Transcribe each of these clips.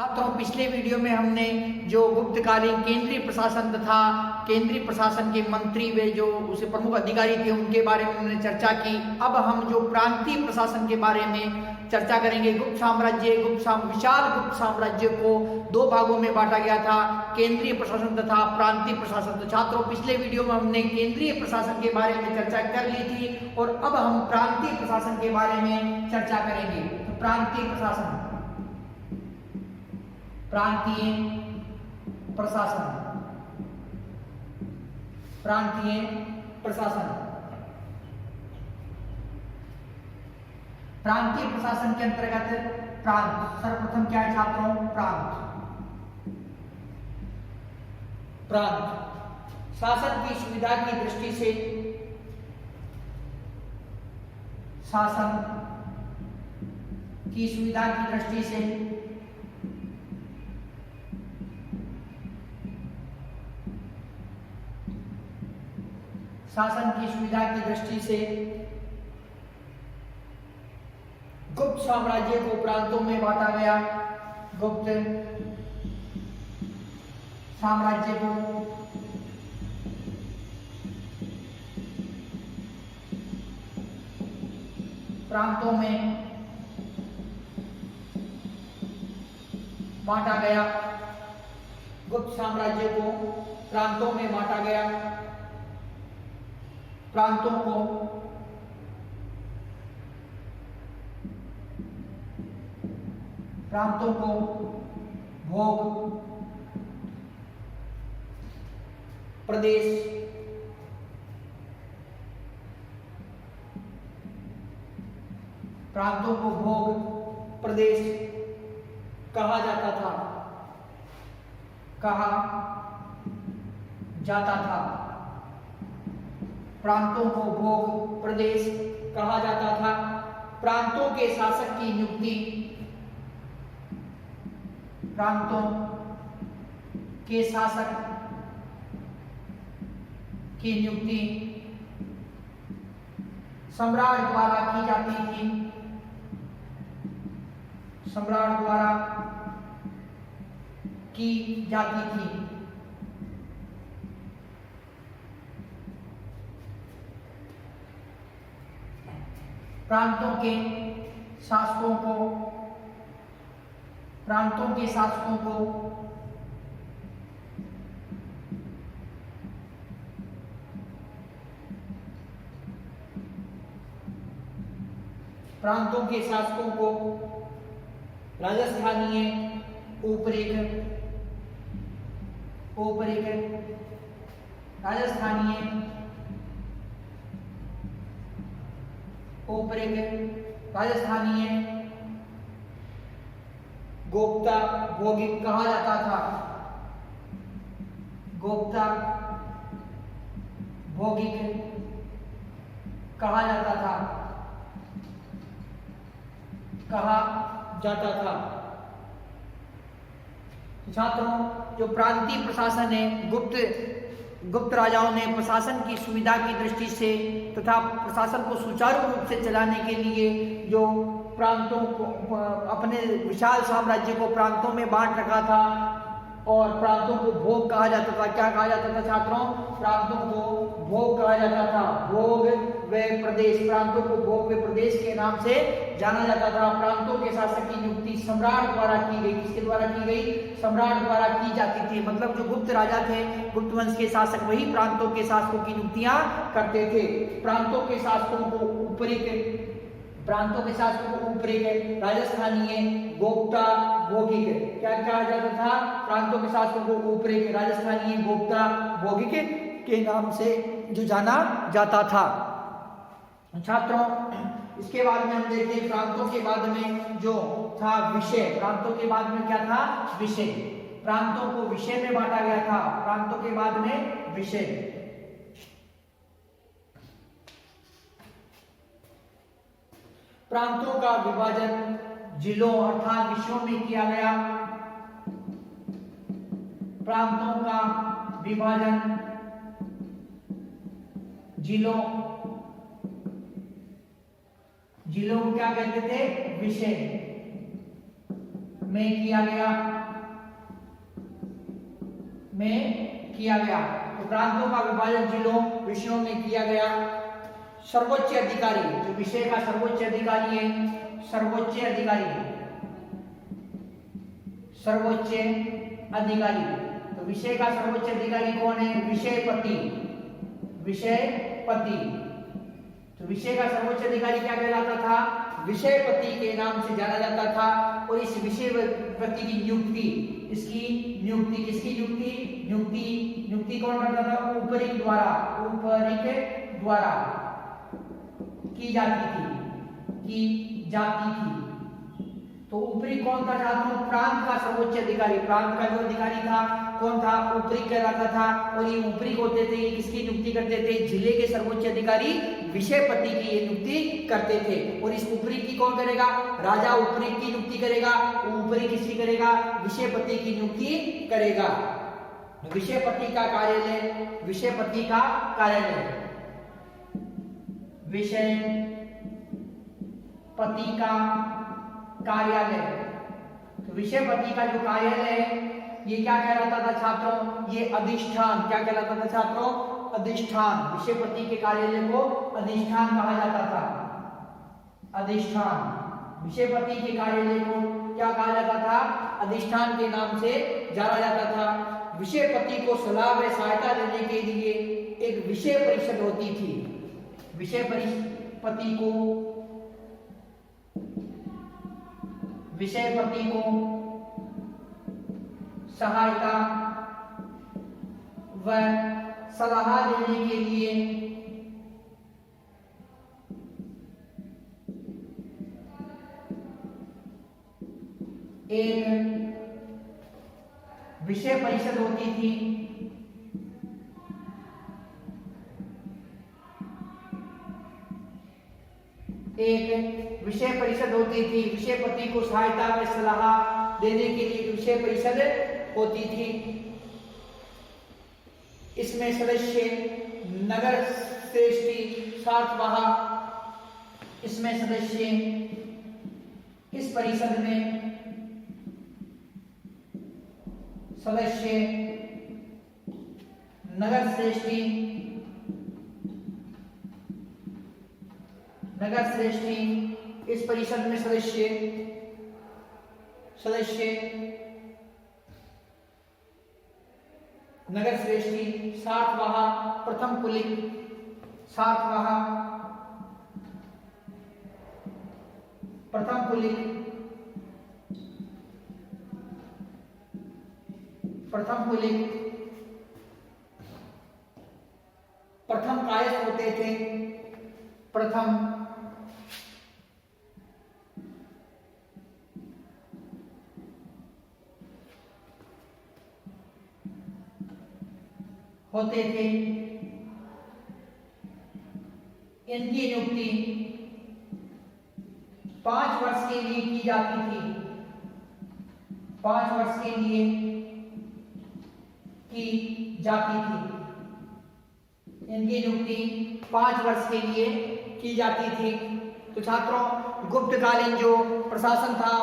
छात्रों, पिछले वीडियो में हमने जो गुप्तकालीन केंद्रीय प्रशासन तथा केंद्रीय प्रशासन के मंत्री व जो उसे प्रमुख अधिकारी थे उनके बारे में हमने चर्चा की। अब हम जो प्रांतीय प्रशासन के बारे में चर्चा करेंगे। विशाल गुप्त साम्राज्य को दो भागों में बांटा गया था, केंद्रीय प्रशासन तथा प्रांतीय प्रशासन। तो छात्रों, पिछले वीडियो में हमने केंद्रीय प्रशासन के बारे में चर्चा कर ली थी और अब हम प्रांतीय प्रशासन के बारे में चर्चा करेंगे। तो प्रांतीय प्रशासन, प्रांतीय प्रशासन, प्रांतीय प्रशासन। प्रांतीय प्रशासन के अंतर्गत प्रांत, सर्वप्रथम क्या है छात्रों? प्रांत। प्रांत शासन की सुविधा की दृष्टि से, शासन की सुविधा की दृष्टि से शासन की सुविधा की दृष्टि से गुप्त साम्राज्य को प्रांतों में बांटा गया। गुप्त साम्राज्य को प्रांतों में बांटा गया। गुप्त साम्राज्य को प्रांतों में बांटा गया। प्रांतों को भोग, प्रदेश, प्रांतों को भोग प्रदेश कहा जाता था, कहा जाता था। प्रांतों को भोग प्रदेश कहा जाता था। प्रांतों के शासक की नियुक्ति, प्रांतों के शासक की नियुक्ति सम्राट द्वारा की जाती थी। सम्राट द्वारा की जाती थी। प्रांतों के शासकों को, प्रांतों के शासकों को प्रांतों के शासकों को राजस्थानीय उपरेखक, राजस्थानीय उपरेखक, राजस्थानीय गोप्ता भौगिक कहा जाता था। गोप्ता भौगिक कहा जाता था, कहा जाता था। छात्रों, जो प्रांतीय प्रशासन है, गुप्त राजाओं ने प्रशासन की सुविधा की दृष्टि से तथा प्रशासन को सुचारू रूप से चलाने के लिए जो प्रांतों को, अपने विशाल साम्राज्य को प्रांतों में बांट रखा था और प्रांतों को भोग कहा जाता था। क्या कहा जाता था छात्रों? प्रांतों को भोग कहा जाता था। भोग व प्रदेश, प्रांतों को भोग व प्रदेश के नाम से जाना जाता था। प्रांतों के शासक की नियुक्ति सम्राट द्वारा की गई। किसके द्वारा की गई? सम्राट द्वारा की जाती थी। मतलब जो गुप्त राजा थे, गुप्त वंश के शासक, वही प्रांतों के शासकों की नियुक्तियां करते थे। प्रांतों के शासकों को उपरेखक, राजस्थानीय गोप्ता भौगिक, क्या कहा जाता था? प्रांतों के शासकों को उपरेखक, राजस्थानीय गोप्ता भौगिक के नाम से जो जाना जाता था। छात्रों, इसके बाद में हम देखते हैं प्रांतों के बाद में जो था विषय। प्रांतों के बाद में क्या था? विषय। प्रांतों को विषय में बांटा गया था। प्रांतों के बाद में विषय। प्रांतों का विभाजन जिलों अर्थात विषयों में किया गया। प्रांतों का विभाजन जिलों जिलों को क्या कहते थे? विषय। में किया गया। तो प्रांतों का विभाजन जिलों विषयों में किया गया। सर्वोच्च अधिकारी, जो विषय का सर्वोच्च अधिकारी है, सर्वोच्च अधिकारी। तो विषय का सर्वोच्च अधिकारी कौन है? विषयपति। तो विषय का सर्वोच्च अधिकारी क्या कहलाता था? विषयपति के नाम से जाना जाता था। और इस विषयपति की नियुक्ति, किसकी नियुक्ति कौन करता था? ऊपरी द्वारा की जाती थी। तो ऊपरी कौन था छात्रों? प्रांत का सर्वोच्च अधिकारी। प्रांत का जो अधिकारी था कौन था? ऊपरी कहलाता था। और ये ऊपरी होते थे, ये किसकी नियुक्ति करते थे? जिले के सर्वोच्च अधिकारी विषयपति की ये नियुक्ति करते थे। और इस ऊपरी की कौन करेगा? राजा ऊपरी की नियुक्ति करेगा। ऊपरी किसकी करेगा? विषयपति की नियुक्ति करेगा। विषयपति का कार्यालय, विषयपति का कार्यालय। तो विषयपति का जो कार्यालय है ये क्या कहलाता था छात्रों? ये अधिष्ठान। क्या कहलाता था छात्रों? अधिष्ठान। विषयपति के कार्यालय को अधिष्ठान कहा जाता था। अधिष्ठान। विषयपति के कार्यालय को क्या कहा जाता था? अधिष्ठान के नाम से जाना जाता था। विषयपति को सलाह व सहायता देने के लिए एक विषय परिषद होती थी। विषयपति को सहायता व सलाह देने के लिए एक विषय परिषद होती थी। विषयपति को सहायता व सलाह देने के लिए विषय परिषद होती थी। इसमें सदस्य नगर श्रेष्ठी सातवाहा, इसमें सदस्य इस परिषद में सदस्य नगर श्रेष्ठी इस परिषद में सदस्य नगर श्रेष्ठी सातवाहा, प्रथम पुलिंग सातवाहा, प्रथम कायस्थ होते थे। प्रथम होते थे। इनकी नियुक्ति 5 वर्ष के लिए की जाती थी। 5 वर्ष के लिए की जाती थी। इनकी नियुक्ति 5 वर्ष के लिए की जाती थी। तो छात्रों, गुप्तकालीन जो प्रशासन था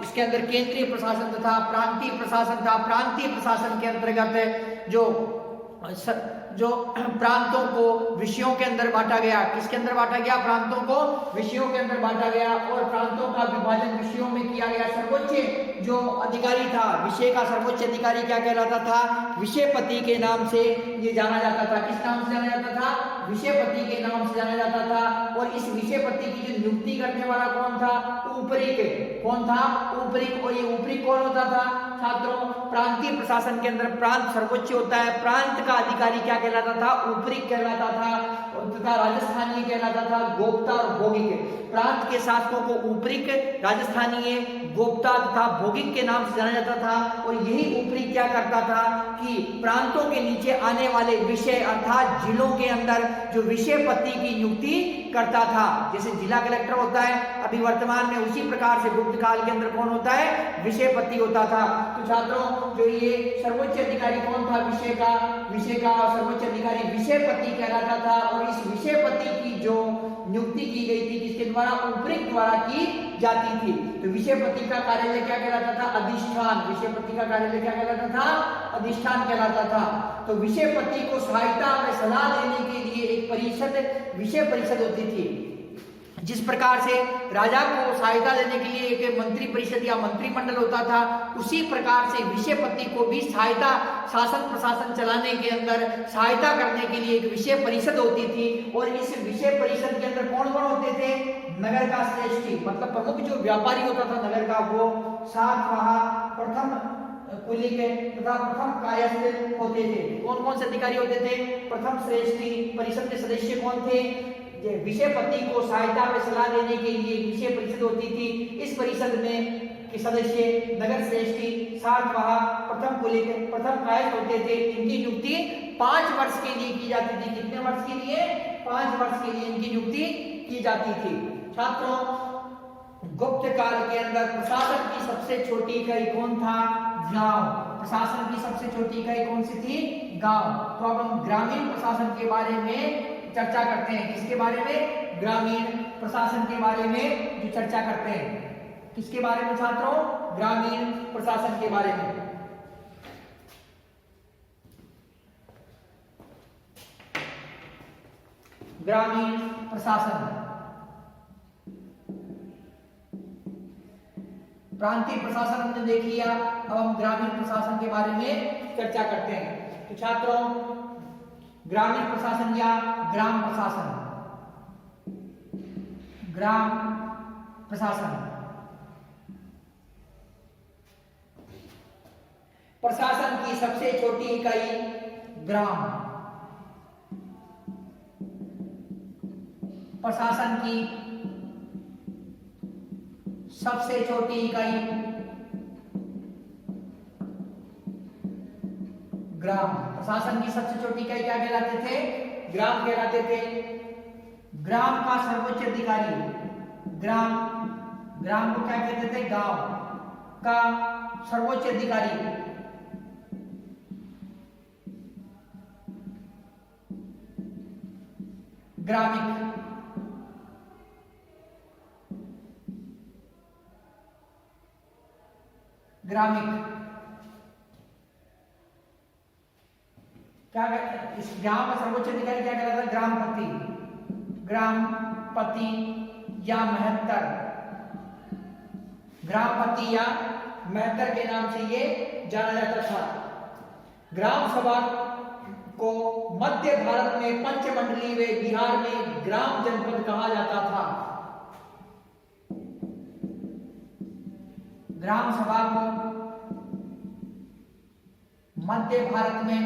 इसके अंदर केंद्रीय प्रशासन तथा प्रांतीय प्रशासन था। प्रांतीय प्रशासन के अंतर्गत जो प्रांतों को विषयों के अंदर बांटा गया। किसके अंदर बांटा गया? प्रांतों को विषयों के अंदर बांटा गया। और प्रांतों का विभाजन विषयों में किया गया। सर्वोच्च जो अधिकारी था, विषय का सर्वोच्च अधिकारी क्या कहलाता था? विषयपति के नाम से ये जाना जाता था। किस नाम से जाना जाता था? विषयपति के नाम से जाना जाता था। और इस विषयपति की जो नियुक्ति करने वाला कौन था? ऊपरी कौन था? ऊपरी। और ये ऊपरी कौन होता था छात्रों? प्रांतीय प्रशासन के अंदर प्रांत सर्वोच्च होता है। प्रांत का अधिकारी क्या कहलाता था? ऊपरी कहलाता था तथा राजस्थानीय कहलाता था गोप्ता और भौगिक। प्रांत के शासकों को ऊपरी, राजस्थानीय, गोप्ता तथा भौगिक के नाम से जाना जाता था। और यही ऊपरी क्या करता था कि प्रांतों के नीचे आने वाले विषय अर्थात जिलों के अंदर जो विषयपति की नियुक्ति करता था। जैसे जिला कलेक्टर होता है अभी वर्तमान में, उसी प्रकार से गुप्त काल के अंदर कौन होता है? विषयपति होता था। तो छात्रों, जो ये सर्वोच्च अधिकारी कौन था? विषय का सर्वोच्च अधिकारी विषयपति कहलाता था। और इस विषयपति की जो नियुक्ति की गई थी किसके द्वारा? ऊपरी द्वारा की जाती थी। तो विषयपति का कार्यालय क्या कहलाता था? अधिष्ठान। विषयपति का कार्यालय क्या कहलाता था? अधिष्ठान कहलाता था। तो विषयपति को सहायता में सलाह देने के लिए एक परिषद, विषय परिषद होती थी। जिस प्रकार से राजा को सहायता देने के लिए एक मंत्री परिषद या मंत्रिमंडल होता था, उसी प्रकार से विषयपति को भी सहायता, शासन प्रशासन चलाने के अंदर सहायता करने के लिए एक विषय परिषद होती थी। और इस विषय परिषद के अंदर कौन कौन होते थे? नगर का श्रेष्ठी, मतलब प्रमुख जो व्यापारी होता था नगर का, वो सातवाह, प्रथम कुलीन तथा प्रथम कायस्थ होते थे। कौन कौन से अधिकारी होते थे? प्रथम श्रेष्ठी। परिषद के सदस्य कौन थे? विषयपति को सहायता में सलाह देने के लिए विषय परिषद होती थी। इस परिषद में के सदस्य नगर श्रेष्ठी, सातवाह, प्रथम कुलीन, प्रथम कायस्थ होते थे। इनकी नियुक्ति 5 वर्ष के लिए की जाती थी। कितने वर्ष के लिए? 5 वर्ष के लिए इनकी नियुक्ति की जाती थी। छात्रों, गुप्त काल के अंदर प्रशासन की सबसे छोटी इकाई कौन था? गांव। प्रशासन की सबसे छोटी इकाई कौन सी थी? गांव। तो अब हम ग्रामीण प्रशासन के बारे में चर्चा करते हैं। किसके बारे में? ग्रामीण प्रशासन के बारे में जो चर्चा करते हैं। किसके बारे में छात्रों? ग्रामीण प्रशासन के बारे में। ग्रामीण प्रशासन, प्रांतीय प्रशासन हमने देख लिया। अब हम ग्रामीण प्रशासन के बारे में चर्चा करते हैं। तो छात्रों, ग्रामीण प्रशासन या ग्राम प्रशासन, ग्राम प्रशासन, प्रशासन की सबसे छोटी इकाई ग्राम। प्रशासन की सबसे छोटी इकाई ग्राम। प्रशासन की सबसे छोटी इकाई क्या कहलाते थे? ग्राम कहलाते थे। ग्राम का सर्वोच्च अधिकारी, ग्राम, ग्राम को क्या कहते थे? गांव का सर्वोच्च अधिकारी ग्रामिक। ग्रामिक क्या कहते? इस ग्राम का सर्वोच्च अधिकारी क्या कहलाता है? ग्रामपति। ग्रामपति या महत्तर, ग्रामपति या महत्तर के नाम से ये जाना जाता था। ग्राम सभा को मध्य भारत में पंचमंडली व बिहार में ग्राम जनपद कहा जाता था। ग्राम सभा को मध्य भारत में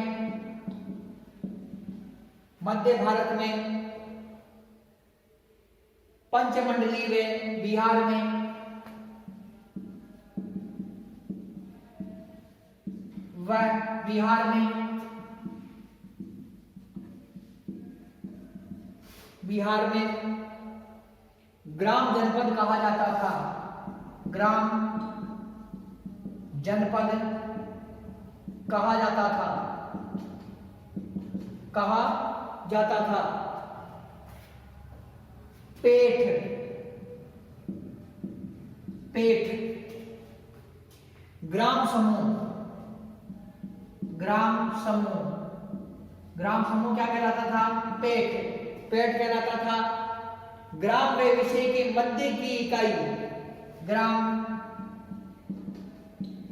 पंचमंडली व बिहार में बिहार में ग्राम जनपद कहा जाता था। ग्राम जनपद कहा जाता था। पेठ, ग्राम समूह, ग्राम समूह क्या कहलाता था? पेठ कहलाता था। ग्राम व विषय के मध्य की इकाई, ग्राम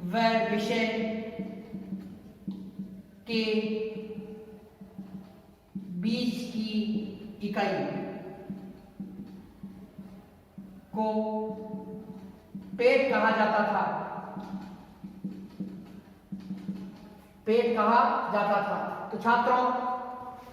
व विषय के बीच की इकाई को पेठ कहा जाता था। तो छात्रों,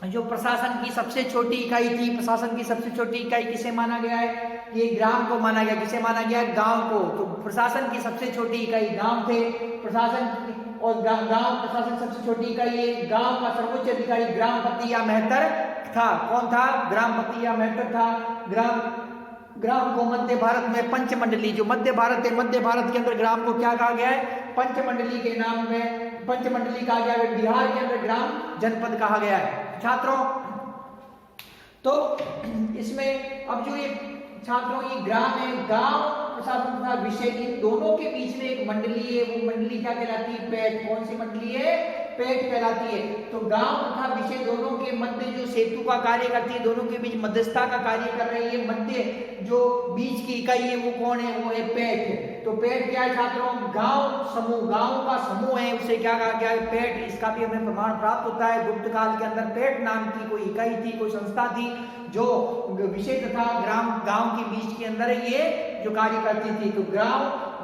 जो प्रशासन की सबसे छोटी इकाई थी, प्रशासन की सबसे छोटी इकाई किसे माना गया है? ये ग्राम को माना गया। किसे माना गया? गांव को। तो प्रशासन की सबसे छोटी इकाई गांव थे। प्रशासन और गांव प्रशासन सबसे छोटी इकाई है। गांव का सर्वोच्च अधिकारी ग्रामपति या महत्तर था। कौन था? ग्रामपति या महत्तर था। ग्राम को मध्य भारत में पंचमंडली, जो मध्य भारत है, मध्य भारत के अंदर ग्राम को क्या कहा गया है? पंचमंडली के नाम में पंचमंडली कहा गया है। बिहार के अंदर ग्राम जनपद कहा गया है। छात्रों, तो इसमें अब जो ये छात्रों ये ग्राम है, गांव प्रशासन तथा विषय, इन दोनों के बीच में एक मंडली है, वो मंडली क्या कहलाती है? पेट। कौन सी मंडली है? पेट कहलाती है। तो गांव तथा विषय दोनों के मध्य जो सेतु का कार्य करती है, दोनों के बीच मध्यस्थता का कार्य कर रही है, मध्य जो बीच की इकाई है वो कौन है? वो है पेट। तो पेट क्या है छात्रों? गांव समूह, गांव का समूह है, उसे क्या कहा गया है? पेट। इसका भी हमें प्रमाण प्राप्त होता है। गुप्त काल के अंदर पेट नाम की कोई इकाई थी, कोई संस्था थी, जो विषय तथा गांव के बीच के अंदर ये जो कार्य करती थी। तो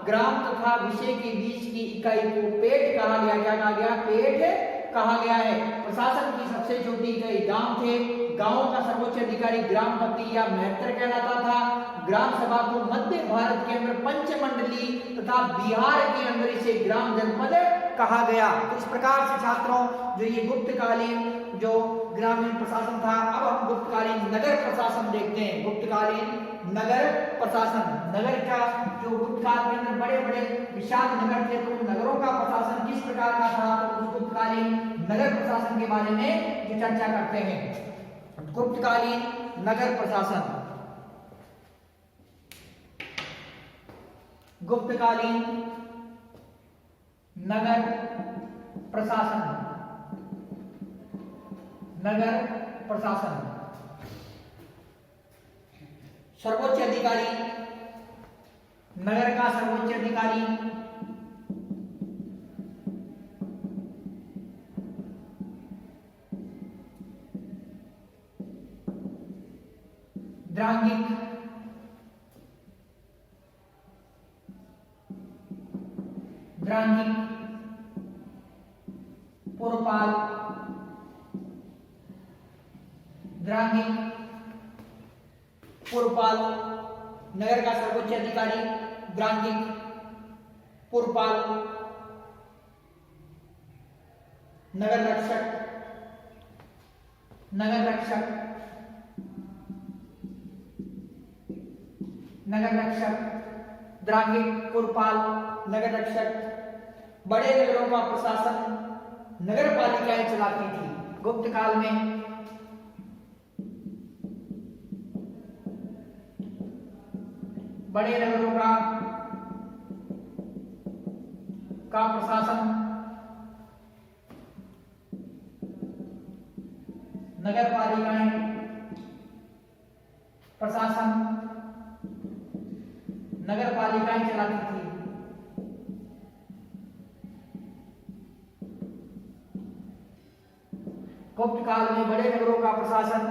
ग्राम तथा विषय के बीच की इकाई को पेट कहा गया। क्या कहा गया? पेट कहा गया है। प्रशासन की सबसे छोटी इकाई गांव थे। गांव का सर्वोच्च अधिकारी ग्रामपति या महंतर कहलाता था। ग्राम सभा को मध्य भारत के अंदर पंचमंडली तथा बिहार के अंदर इसे ग्राम जनपद कहा गया। तो इस प्रकार से छात्रों जो ये गुप्तकालीन जो ग्रामीण प्रशासन था, अब हम गुप्तकालीन नगर प्रशासन देखते हैं। गुप्तकालीन नगर प्रशासन, नगर का जो गुप्त काल के अंदर बड़े बड़े विशाल नगर थे, तो उन नगरों का प्रशासन किस प्रकार का था, तो उस गुप्तकालीन नगर प्रशासन के बारे में जो चर्चा करते हैं। गुप्तकालीन नगर प्रशासन, गुप्तकालीन नगर प्रशासन, नगर प्रशासन, सर्वोच्च अधिकारी, नगर का सर्वोच्च अधिकारी, द्रांगिक, द्रांगिक, पुरपाल, द्रांगिक, पुरपाल, नगर का सर्वोच्च अधिकारी, द्रांगिक, पुरपाल, नगर रक्षक, नगर रक्षक, नगर रक्षक, द्रांगिक, पुरपाल, नगर रक्षक। बड़े नगरों का प्रशासन नगर पालिकाएं चलाती थी। गुप्त काल में बड़े नगरों का प्रशासन नगर पालिकाएं प्रशासन नगर पालिकाएं चलाती थी। गुप्त काल में बड़े नगरों का प्रशासन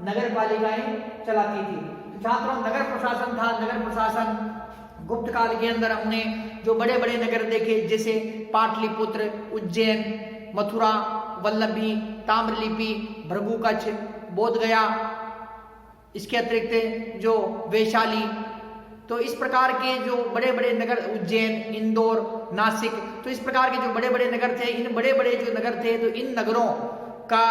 नगर पालिकाएं चलाती थी। तो छात्रों नगर प्रशासन था, नगर प्रशासन गुप्त काल के अंदर हमने जो बड़े बड़े नगर देखे, जैसे पाटलिपुत्र, उज्जैन, मथुरा, वल्लभी, ताम्रलिप्ति, भृगुकच्छ, बोधगया, इसके अतिरिक्त जो वैशाली, तो इस प्रकार के जो बड़े बड़े नगर, उज्जैन, इंदौर, नासिक, तो इस प्रकार के जो बड़े बड़े नगर थे, इन बड़े बड़े जो नगर थे, तो इन नगरों का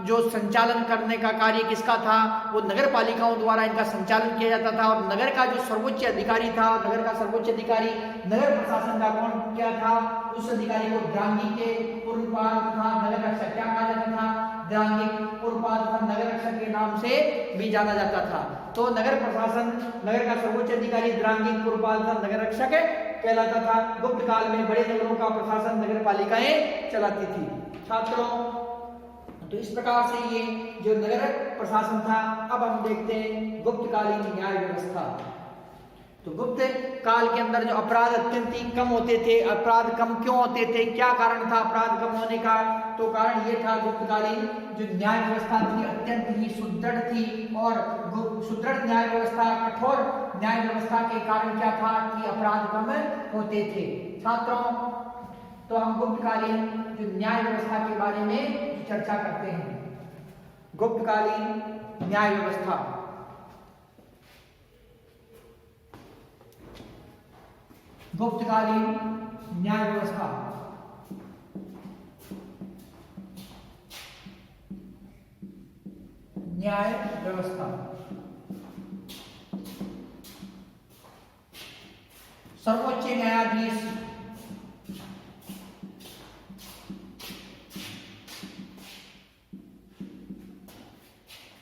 जो संचालन करने का कार्य किसका था, वो नगर पालिकाओं द्वारा इनका संचालन किया जाता था। और नगर का जो सर्वोच्च अधिकारी था, नगर का सर्वोच्च अधिकारी नगर प्रशासन का कौन क्या था, उस अधिकारी को द्रांगिक, पुरपाल तथा नगर रक्षक क्या कहा जाता था? द्रांगिक, पुरपाल तथा नगर रक्षक के नाम से भी जाना जाता था। तो नगर प्रशासन, नगर का सर्वोच्च अधिकारी द्रांगिक, पुरपाल तथा नगर रक्षक कहलाता था। गुप्त काल में बड़े नगरों का प्रशासन नगर पालिकाएं चलाती थी। छात्रों तो इस प्रकार से ये जो नगर प्रशासन था। अब हम देखते हैं गुप्तकालीन न्याय व्यवस्था। तो गुप्त काल के अंदर जो अपराध अत्यंत ही कम होते थे। अपराध कम क्यों होते थे, क्या कारण था अपराध कम होने का? तो कारण ये था गुप्तकालीन जो न्याय व्यवस्था थी अत्यंत ही सुदृढ़ थी। और सुदृढ़ न्याय व्यवस्था, कठोर न्याय व्यवस्था के कारण क्या था कि अपराध कम होते थे। छात्रों तो हम गुप्तकालीन जो न्याय व्यवस्था के बारे में चर्चा करते हैं। गुप्तकालीन न्याय व्यवस्था, गुप्तकालीन न्याय व्यवस्था, न्याय व्यवस्था सर्वोच्च न्यायाधीश,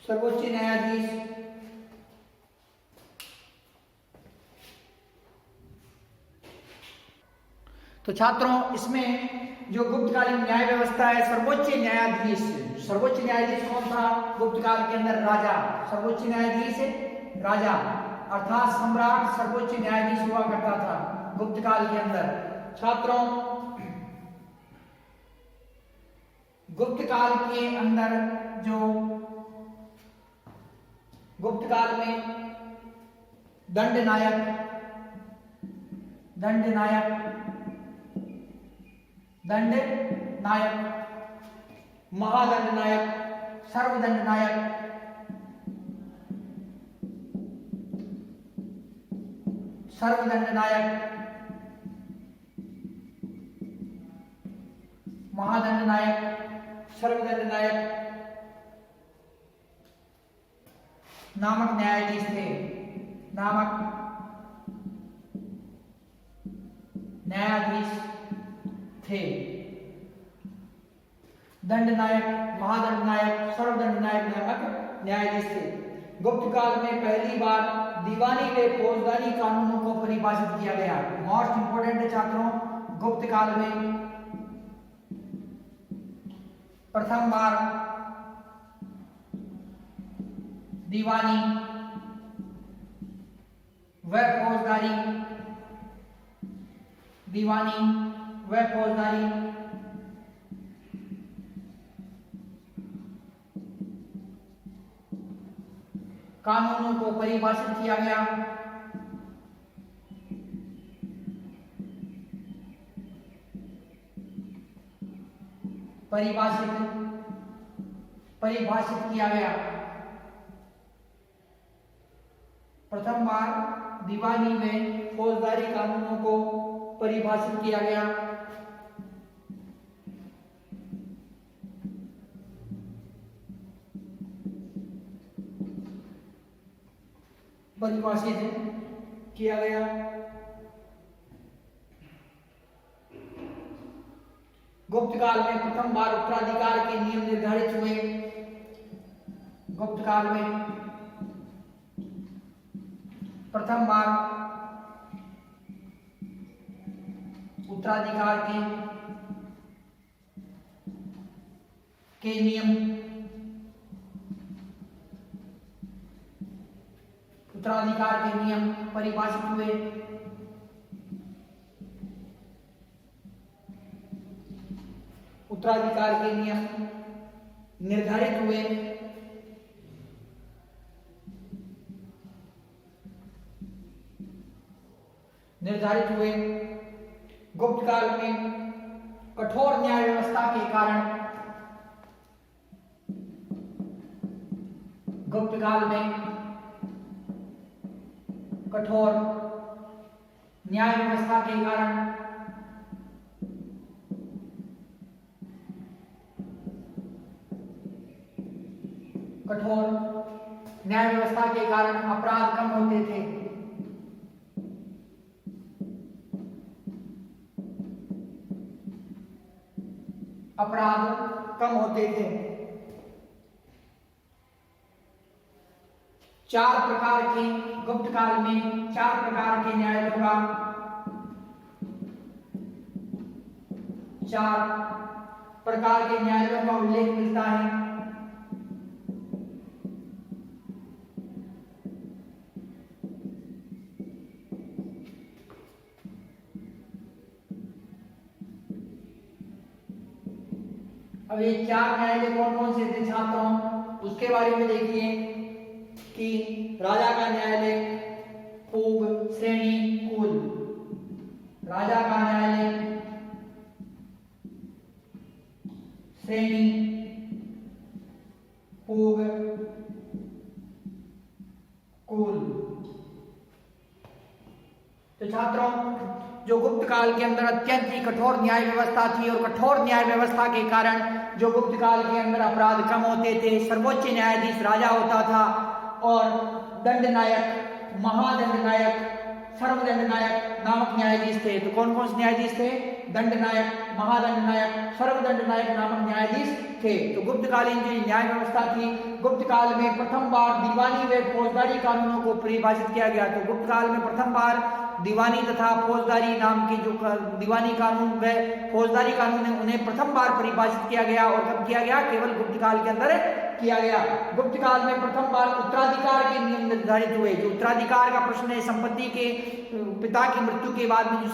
सर्वोच्च न्यायाधीश, तो छात्रों, इसमें जो गुप्तकालीन न्याय व्यवस्था है, सर्वोच्च न्यायाधीश कौन था गुप्त काल के अंदर? राजा। सर्वोच्च न्यायाधीश राजा, अर्थात सम्राट सर्वोच्च न्यायाधीश हुआ करता था गुप्त काल के अंदर। छात्रों, गुप्त काल के अंदर जो गुप्त काल में दंडनायक, महादंडनायक, सर्वदंडनायक, महादंडनायक, सर्वदंडनायक नामक न्यायाधीश थे। दंडनायक, महादंडनायक, सर्वदंडनायक नामक न्यायाधीश थे। गुप्त काल में पहली बार दीवानी व फौजदारी कानूनों को परिभाषित किया गया। मोस्ट इंपोर्टेंट है छात्रों, गुप्त काल में प्रथम बार दीवानी व फौजदारी कानूनों को परिभाषित किया गया। परिभाषित किया गया। प्रथम बार दीवानी में फौजदारी कानूनों को परिभाषित किया गया। गुप्त काल में प्रथम बार उत्तराधिकार के नियम निर्धारित हुए। गुप्त काल में प्रथम बार उत्तराधिकार के नियम परिभाषित हुए। उत्तराधिकार के नियम निर्धारित हुए। गुप्त काल में कठोर न्याय व्यवस्था के कारण अपराध कम होते थे। गुप्त काल में 4 प्रकार के न्यायालयों का 4 प्रकार के न्यायालयों का उल्लेख मिलता है। अब ये 4 न्यायालय कौन कौन से थे छात्रों, उसके बारे में देखिए कि राजा का न्यायालय, पूग, श्रेणी, कुल। राजा का न्यायालय, श्रेणी, पूग, कुल। तो छात्रों, जो गुप्त काल के अंदर अत्यंत ही कठोर न्याय व्यवस्था थी और कठोर न्याय व्यवस्था के कारण जो गुप्त काल के अंदर अपराध कम होते थे। सर्वोच्च न्यायाधीश राजा होता था और दंडनायक, महादंडनायक, सर्वदंडनायक नामक न्यायाधीश थे। तो कौन कौन से न्यायाधीश थे? दंडनायक, महादंडनायक, सर्वदंडनायक नामक न्यायाधीश थे। तो गुप्तकालीन जो न्याय व्यवस्था थी, गुप्त काल में प्रथम बार दीवानी व फौजदारी कानूनों को परिभाषित किया गया। तो गुप्त काल में प्रथम बार दीवानी तथा फौजदारी नाम के जो दीवानी कानून व फौजदारी कानून है उन्हें प्रथम बार परिभाषित किया गया। और कब किया गया? केवल गुप्त काल के अंदर किया गया। गुप्त काल में प्रथम बार उत्तराधिकार के नियम निर्धारित हुए। जो उत्तराधिकार का प्रश्न है, संपत्ति के पिता की मृत्यु के बाद में जो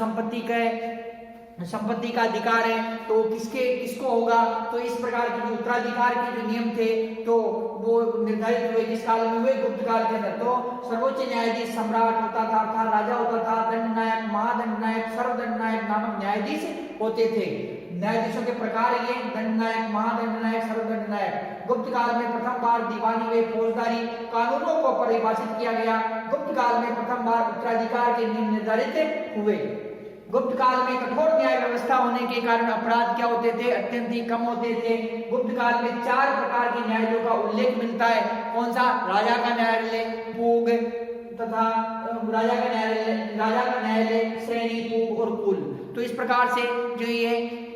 संपत्ति का अधिकार है तो किसको होगा, तो इस प्रकार के जो उत्तराधिकार के जो नियम थे तो वो निर्धारित हुए किस काल में हुए? गुप्त काल के अंदर। तो सर्वोच्च न्यायाधीश सम्राट होता था अर्थात राजा होता था, दंडनायक, महादंडनायक, सर्वदंडनायक नामक न्यायाधीश होते थे। न्यायाधीशों के प्रकार ये दंडनायक, महादंडनायक, सर्वदंडनायक। गुप्त काल में प्रथम बार दीवानी व फौजदारी कानूनों को परिभाषित किया गया। गुप्त काल में प्रथम बार उत्तराधिकार के नियम निर्धारित हुए। गुप्त काल में कठोर न्याय व्यवस्था होने के कारण अपराध क्या होते थे? अत्यंत ही कम होते थे। गुप्त काल में 4 प्रकार के न्यायालयों का उल्लेख मिलता है। कौन सा? राजा का न्यायालय, पूग तथा राजा का न्यायालय, श्रेणी, पूग और कुल। तो इस प्रकार से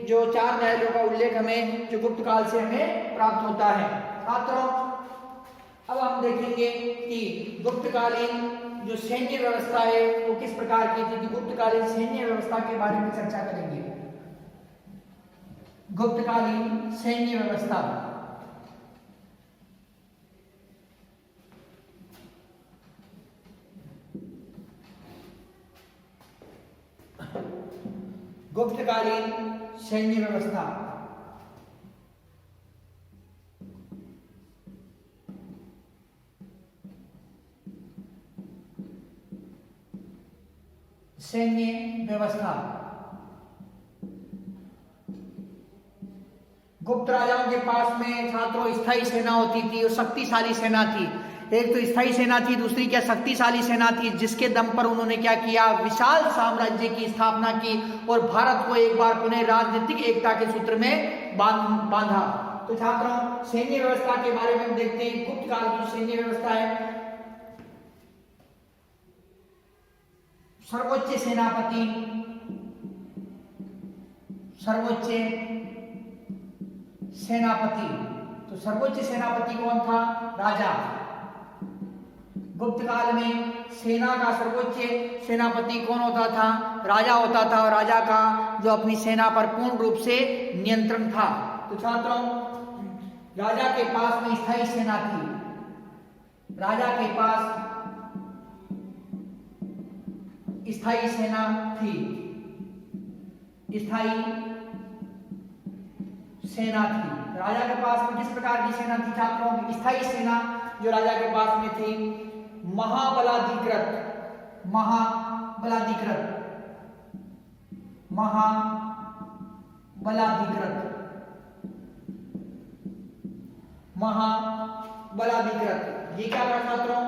जो 4 न्यायालयों का उल्लेख हमें जो गुप्त काल से हमें प्राप्त होता है। छात्रों, अब हम देखेंगे कि गुप्तकालीन जो सैन्य व्यवस्था है वो किस प्रकार की थी। गुप्तकालीन सैन्य व्यवस्था के बारे में चर्चा करेंगे। गुप्तकालीन सैन्य व्यवस्था। गुप्तकालीन सैन्य व्यवस्था सैन्य व्यवस्था। गुप्त राजाओं के पास में छात्रों स्थायी सेना होती थी और शक्तिशाली सेना थी। एक तो स्थायी सेना थी, दूसरी क्या शक्तिशाली सेना थी, जिसके दम पर उन्होंने क्या किया? विशाल साम्राज्य की स्थापना की और भारत को एक बार पुनः राजनीतिक एकता के सूत्र में बांधा। तो छात्रों, सैन्य व्यवस्था के बारे में हम देखते हैं। गुप्त काल की सैन्य व्यवस्था है, सर्वोच्च सेनापति, सर्वोच्च सेनापति। तो सर्वोच्च सेनापति कौन था? राजा। गुप्त काल में सेना का सर्वोच्च सेनापति कौन होता था? राजा होता था और राजा का जो अपनी सेना पर पूर्ण रूप से नियंत्रण था। तो छात्रों, राजा के पास में स्थायी सेना थी। राजा के पास स्थायी सेना थी। स्थायी सेना थी। राजा के पास में किस प्रकार की सेना थी छात्रों? स्थायी सेना जो राजा के पास में थी, महाबलाधिकृत, महाबलाधिकृत, महाबलाधिकृत, महाबलाधिकृत। ये क्या था छात्रों?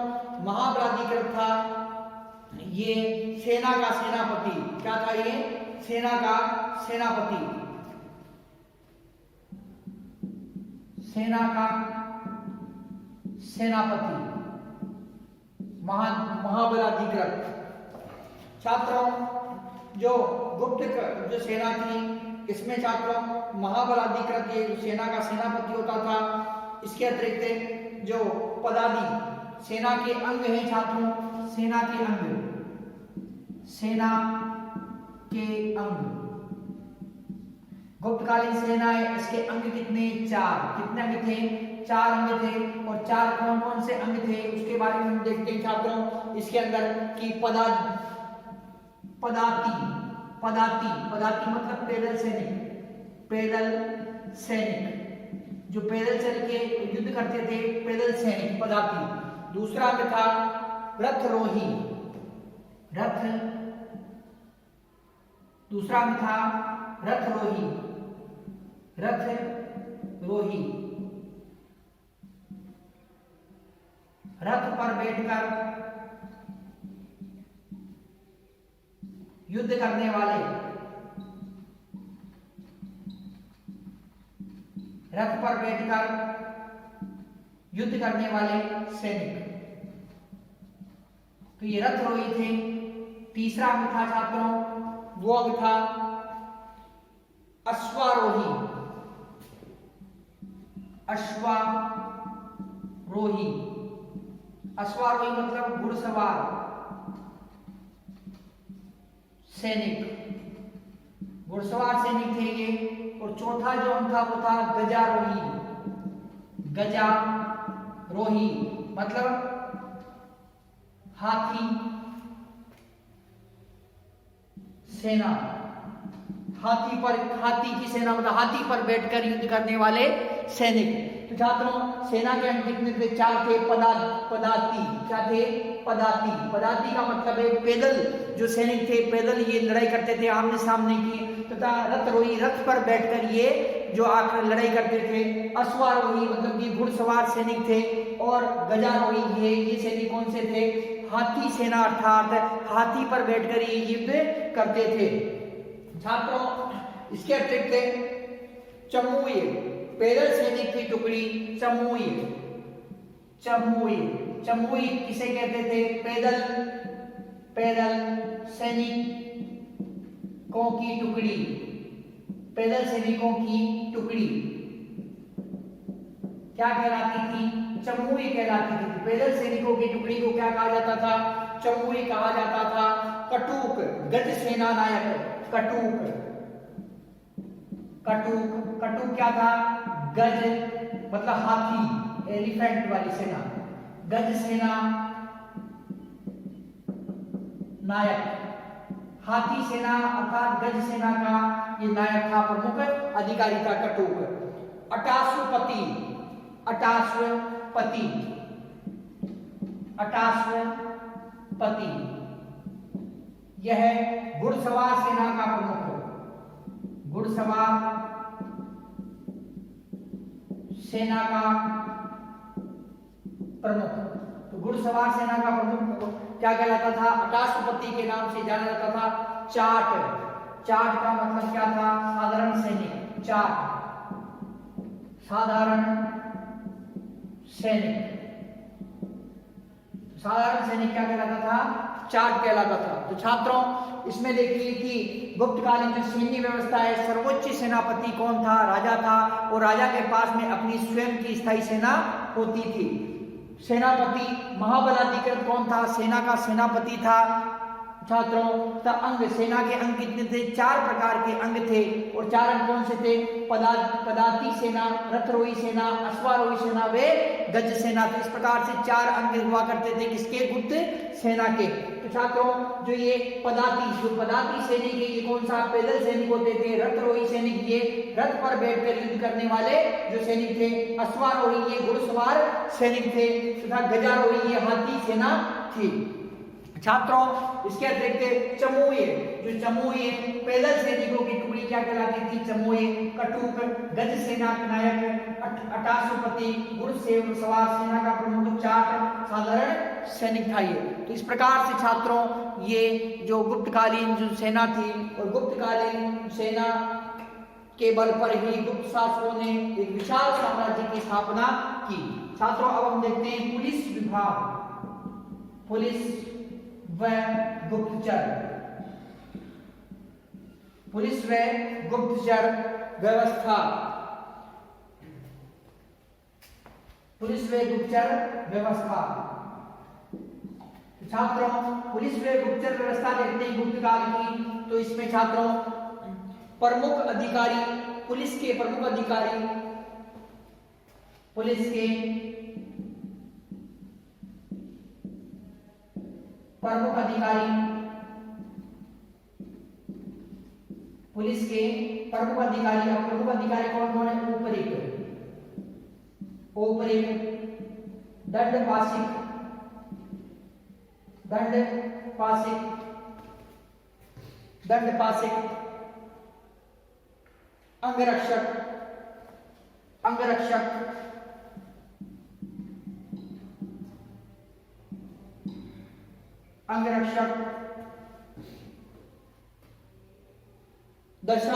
महाबलाधिकृत था। ये सेना का सेनापति। क्या था ये? सेना का सेनापति। सेना का सेनापति, महाबलाधिकृत। छात्रों, जो गुप्त जो सेना थी इसमें छात्रों महाबलाधिकृत ये सेना का सेनापति होता था। इसके अतिरिक्त जो पदादि सेना के अंग हैं छात्रों, सेना के अंग, सेना के अंग। गुप्तकालीन सेना है, इसके अंग कितने? 4। कितने अंग थे? 4 अंग थे। और 4 कौन कौन से अंग थे उसके बारे में हम देखते हैं छात्रों। इसके अंदर की पदाती मतलब पैदल सैनिक, पैदल सैनिक जो पैदल चल के युद्ध करते थे, पैदल सैनिक, पदाती। दूसरा अंग था रथरोही, दूसरा अंग था रथरोही, रथ पर बैठकर युद्ध करने वाले, रथ पर बैठकर युद्ध करने वाले सैनिक। तो ये रथरोही थे। तीसरा अंग था छात्रों, वो अंग था अश्वारोही, अश्वारोही मतलब घुड़सवार, सैनिक, घुड़सवार सैनिक थे ये। और चौथा जो अंग था वो था गजारोही। गजारोही मतलब हाथी सेना। हाथी की सेना मतलब हाथी पर बैठकर युद्ध करने वाले सैनिक। तो छात्रों सेना के अंग कितने थे? 4 थे। पदाती क्या थे? पदाती का मतलब है पैदल जो सैनिक थे, पैदल ये लड़ाई करते थे आमने सामने की। तथा रथरोही रथ पर बैठकर ये जो आकर लड़ाई करते थे। अश्वारोही मतलब कि घुड़सवार सैनिक थे। और गजारोही ये सैनिक कौन से थे? हाथी सेना अर्थात हाथी पर बैठकर ये युद्ध करते थे। छात्रों इसके अतिरिक्त चमूए पैदल सैनिक की टुकड़ी। चमूई किसे कहते थे? पैदल सैनिकों की टुकड़ी। पैदल सैनिकों की टुकड़ी क्या कहलाती थी? चमूई कहलाती थी। पैदल सैनिकों की टुकड़ी को क्या कहा जाता था? चमूई कहा जाता था। कटुक गज सेना नायक। कटुक क्या था? गज मतलब हाथी, एलिफेंट वाली सेना। गज सेना नायक, हाथी सेना अर्थात गज सेना का ये नायक था, प्रमुख अधिकारी था कटुक। अटाश्वपति यह घुड़सवार सेना का प्रमुख। घुड़सवार सेना का प्रमुख। तो घुड़सवार सेना का प्रमुख क्या कहलाता था? अटाश्वपति के नाम से जाना जाता था। चाट का मतलब क्या था? साधारण सैनिक। साधारण सैनिक क्या कहलाता था? चाट कहलाता था। तो छात्रों इसमें देखिए कि गुप्तकालीन जो सैन्य व्यवस्था है, सर्वोच्च सेनापति कौन था? राजा था। और राजा के पास में अपनी स्वयं की स्थायी सेना होती थी। सेनापति महाबलाधिकृत कौन था? सेना का सेनापति था। छात्रों अंग सेना के अंग कितने थे? 4 प्रकार के अंग थे। और 4 अंग कौन से थे? पदाती सेना, रथरोही सेना, अश्वारोही सेना व गज सेना। तो इस प्रकार से 4 अंग हुआ करते थे किसके? गुप्त सेना के। तो छात्रों जो ये पदाती सैनिक है ये कौन सा? पैदल सैनिक होते थे। रथरोही सैनिक ये रथ पर बैठकर युद्ध करने वाले जो सैनिक थे। अश्वारोही ये घुड़सवार सैनिक थे। तथा गजारोही ये हाथी सेना थी। छात्रों इसके अतिरिक्त चमूए पैदल सैनिकों की टुकड़ी क्या कहलाती थी? चमूए। कटुक गज सेना के नायक। अटाश्वपति घुड़सवार सेना का प्रमुख। चाट साधारण सैनिक था ये। तो इस प्रकार से छात्रों ये जो गुप्तकालीन जो सेना थी और गुप्तकालीन सेना के बल पर ही गुप्त शासकों ने एक विशाल साम्राज्य की स्थापना की। छात्रों अब हम देखते हैं पुलिस विभाग। पुलिस व गुप्तचर व्यवस्था। छात्रों पुलिस व गुप्तचर व्यवस्था देखते हैं गुप्तकाल की। तो इसमें छात्रों प्रमुख अधिकारी, पुलिस के प्रमुख अधिकारी, पुलिस के प्रमुख अधिकारी अब प्रमुख अधिकारी कौन कौन है? औपरिक दंडपासिक अंगरक्षक दशा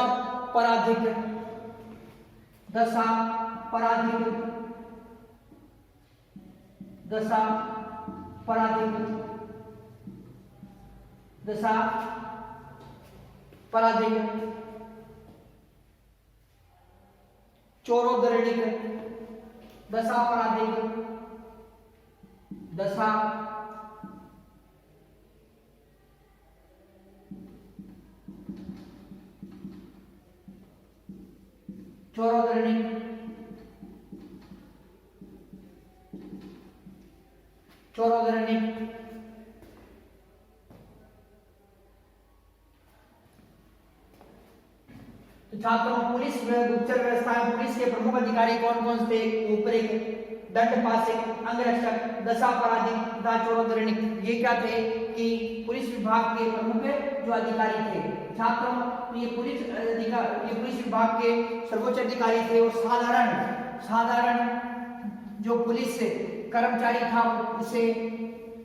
पराधिक चोरोदरणिक चौरोदरणिक, चौरोदरणिक, तो छात्रों पुलिस गुप्तचर व्यवस्था में पुलिस के प्रमुख अधिकारी कौन कौन थे? ऊपरी दंडपाशिक, अंगरक्षक, दशापराधी तथा चौरोदरणिक। ये क्या थे कि पुलिस विभाग के प्रमुख जो अधिकारी थे। छात्रों ये पुलिस विभाग के सर्वोच्च अधिकारी थे और साधारण जो पुलिस कर्मचारी था उसे,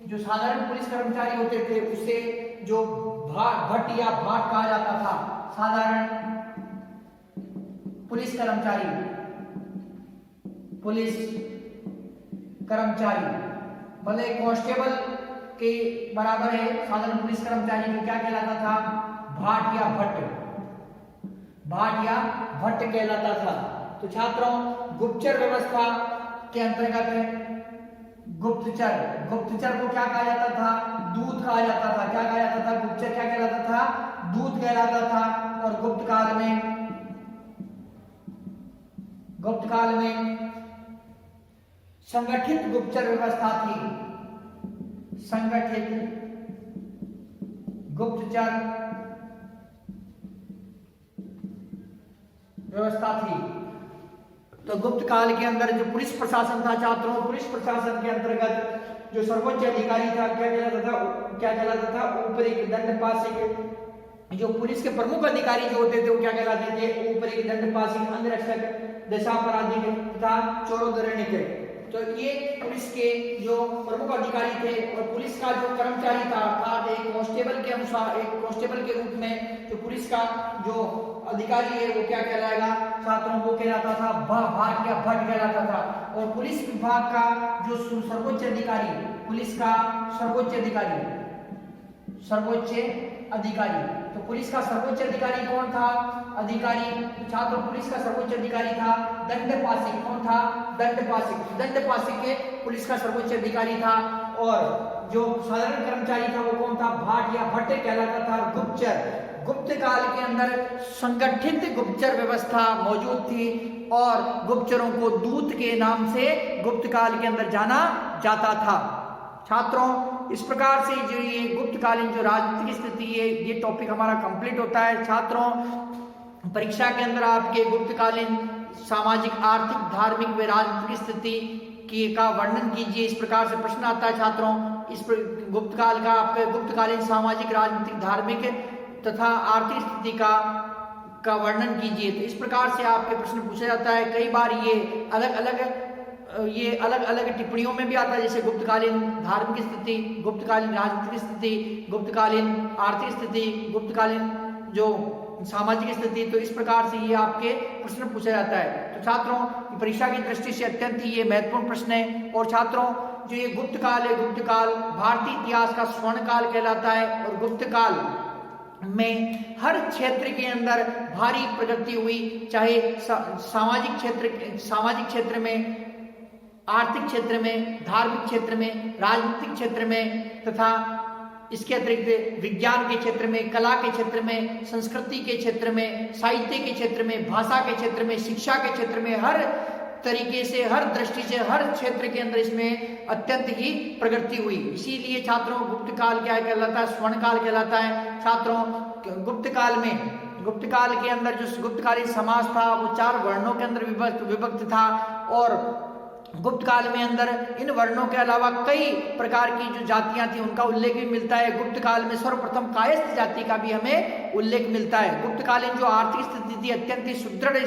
जो साधारण पुलिस कर्मचारी होते थे उसे जो भट्ट या भाट कहा जाता था। साधारण पुलिस कर्मचारी भले कांस्टेबल के बराबर है, साधारण पुलिस कर्मचारी को क्या कहलाता था? भाट या भट्ट कहलाता था। तो छात्रों गुप्तचर व्यवस्था के अंतर्गत गुप्तचर को क्या कहा जाता था? दूत कहा जाता था। क्या कहा जाता था? गुप्तचर क्या कहलाता था? दूत कहलाता था। और गुप्त काल में संगठित गुप्तचर व्यवस्था थी। संगठित गुप्तचर व्यवस्था थी। तो गुप्त काल के अंदर जो पुलिस प्रशासन था छात्रों, पुलिस प्रशासन के अंतर्गत जो सर्वोच्च अधिकारी था क्या कहलाता था? ऊपरी दंडपाशिक। जो पुलिस के प्रमुख अधिकारी जो होते थे वो क्या कहलाते थे? ऊपरी दंडपाशिक, अंगरक्षक, दशापराधी तथा चौरोदरणिक। तो ये पुलिस के जो प्रमुख अधिकारी थे और पुलिस का जो कर्मचारी था अर्थात एक कांस्टेबल के अनुसार, एक कांस्टेबल के रूप में जो पुलिस का जो अधिकारी है वो क्या कहलाएगा छात्रों? वो कहलाता था भाट या भट्ट कहलाता था। और पुलिस विभाग का जो सर्वोच्च अधिकारी, पुलिस का सर्वोच्च अधिकारी, तो पुलिस का सर्वोच्च अधिकारी कौन था? छात्रों पुलिस का सर्वोच्च अधिकारी था दंडपाशिक। कौन था? दंडपाशिक के पुलिस का सर्वोच्च अधिकारी था। और जो साधारण कर्मचारी था वो कौन था? भाट या भट्ट कहलाता था। गुप्त काल के अंदर संगठित गुप्तचर व्यवस्था मौजूद थी और गुप्तचरों को दूत के नाम से गुप्त काल के अंदर जाना जाता था। छात्रों इस प्रकार से जो ये गुप्तकालीन जो राजनीतिक स्थिति है ये टॉपिक हमारा कंप्लीट होता है। छात्रों परीक्षा के अंदर आपके गुप्तकालीन सामाजिक, आर्थिक, धार्मिक व राजनीतिक स्थिति का वर्णन कीजिए। इस प्रकार से प्रश्न आता है छात्रों। इस गुप्तकाल का आपके गुप्तकालीन सामाजिक, राजनीतिक, धार्मिक तथा आर्थिक स्थिति का वर्णन कीजिए। तो इस प्रकार से आपके प्रश्न पूछा जाता है। कई बार ये अलग अलग टिप्पणियों में भी आता है, जैसे गुप्तकालीन धार्मिक स्थिति, गुप्तकालीन राजनीतिक स्थिति, गुप्तकालीन आर्थिक स्थिति, गुप्तकालीन जो सामाजिक स्थिति। तो इस प्रकार से ये आपके प्रश्न पूछा जाता है। तो छात्रों परीक्षा की दृष्टि से अत्यंत ही ये महत्वपूर्ण प्रश्न है। और छात्रों जो ये गुप्तकाल है, गुप्तकाल भारतीय इतिहास का स्वर्ण काल कहलाता है। और गुप्तकाल में हर क्षेत्र के अंदर भारी प्रगति हुई, चाहे सामाजिक क्षेत्र में, आर्थिक क्षेत्र में, धार्मिक क्षेत्र में, राजनीतिक क्षेत्र में तथा इसके अतिरिक्त विज्ञान के क्षेत्र में, कला के क्षेत्र में, संस्कृति के क्षेत्र में, साहित्य के क्षेत्र में, भाषा के क्षेत्र में, शिक्षा के क्षेत्र में, हर तरीके से, हर दृष्टि से, हर क्षेत्र के अंदर इसमें अत्यंत ही प्रगति हुई। इसीलिए छात्रों गुप्त काल क्या कहलाता है? स्वर्ण काल कहलाता है। छात्रों गुप्त काल के अंदर जो गुप्तकालीन समाज था वो 4 वर्णों के अंदर विभक्त था। और गुप्त काल में अंदर इन वर्णों के अलावा कई प्रकार की जो जातियां थी उनका उल्लेख भी मिलता है। गुप्त काल में सर्वप्रथम कायस्थ जाति का भी हमें उल्लेख मिलता है। गुप्तकालीन जो आर्थिक स्थिति थी अत्यंत ही सुदृढ़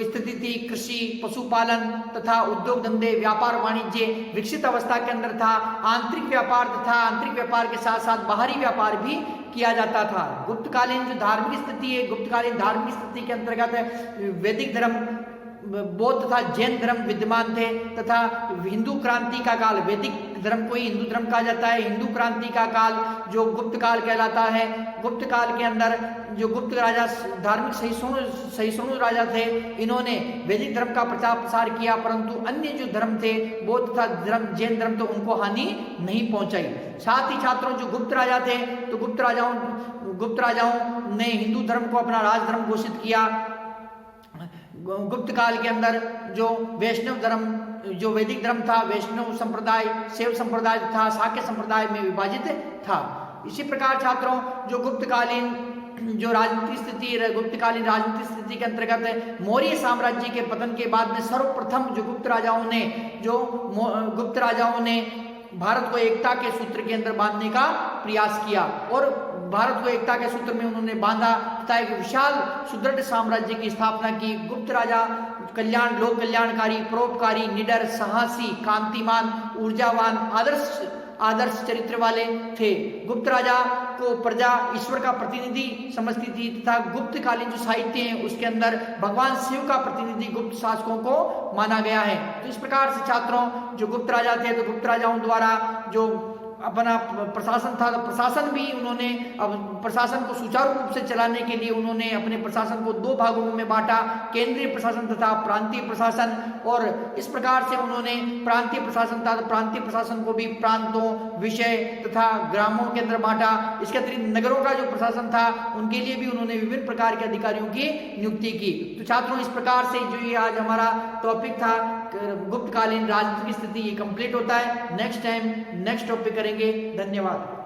स्थिति थी। कृषि, पशुपालन तथा उद्योग धंधे, व्यापार वाणिज्य विकसित अवस्था के अंदर था। आंतरिक व्यापार तथा आंतरिक व्यापार के साथ साथ बाहरी व्यापार भी किया जाता था। गुप्तकालीन जो धार्मिक स्थिति है, गुप्तकालीन धार्मिक स्थिति के अंतर्गत वैदिक धर्म, बौद्ध तथा जैन धर्म विद्यमान थे तथा हिंदू क्रांति का काल, वैदिक धर्म को ही हिंदू धर्म कहा जाता है, हिंदू क्रांति का काल जो गुप्त काल कहलाता है। गुप्त काल के अंदर जो गुप्त राजा, धार्मिक सहिष्णु राजा थे, इन्होंने वैदिक धर्म का प्रचार प्रसार किया, परंतु अन्य जो धर्म थे, बौद्ध तथा जैन धर्म, तो उनको हानि नहीं पहुंचाई। साथ ही छात्रों जो गुप्त राजा थे, तो गुप्त राजाओं ने हिंदू धर्म को अपना राजधर्म घोषित किया। गुप्त काल के अंदर जो वैष्णव धर्म, जो वैदिक धर्म था, वैष्णव संप्रदाय, शैव संप्रदाय था, शाक्य संप्रदाय में विभाजित था। इसी प्रकार छात्रों जो गुप्तकालीन जो राजनीतिक स्थिति, गुप्तकालीन राजनीतिक स्थिति के अंतर्गत मौर्य साम्राज्य के पतन के बाद में सर्वप्रथम जो गुप्त राजाओं ने भारत को एकता के सूत्र के अंदर बांधने का प्रयास किया और भारत को एकता के सूत्र में उन्होंने बांधा तथा एक विशाल सुदृढ़ साम्राज्य की स्थापना की। गुप्त राजा लोक कल्याणकारी, परोपकारी, निडर, साहसी, कांतिमान, ऊर्जावान, आदर्श चरित्र वाले थे। गुप्त राजा को प्रजा ईश्वर का प्रतिनिधि समझती थी तथा गुप्तकालीन जो साहित्य है उसके अंदर भगवान शिव का प्रतिनिधि गुप्त शासकों को माना गया है। तो इस प्रकार से छात्रों जो गुप्त राजा थे, तो गुप्त राजाओं द्वारा जो अपना प्रशासन था, तो प्रशासन भी उन्होंने अब प्रशासन को सुचारू रूप से चलाने के लिए उन्होंने अपने प्रशासन को 2 भागों में बांटा, केंद्रीय प्रशासन तथा प्रांतीय प्रशासन। और इस प्रकार से उन्होंने प्रांतीय प्रशासन था, तो प्रांतीय प्रशासन को भी प्रांतों, विषय तथा ग्रामों के अंदर बांटा। इसके अतिरिक्त नगरों का जो प्रशासन था उनके लिए भी उन्होंने विभिन्न प्रकार के अधिकारियों की नियुक्ति की। तो छात्रों इस प्रकार से जो ये आज हमारा टॉपिक था गुप्तकालीन राजनीतिक स्थिति, ये कंप्लीट होता है। नेक्स्ट टाइम नेक्स्ट टॉपिक करेंगे। धन्यवाद।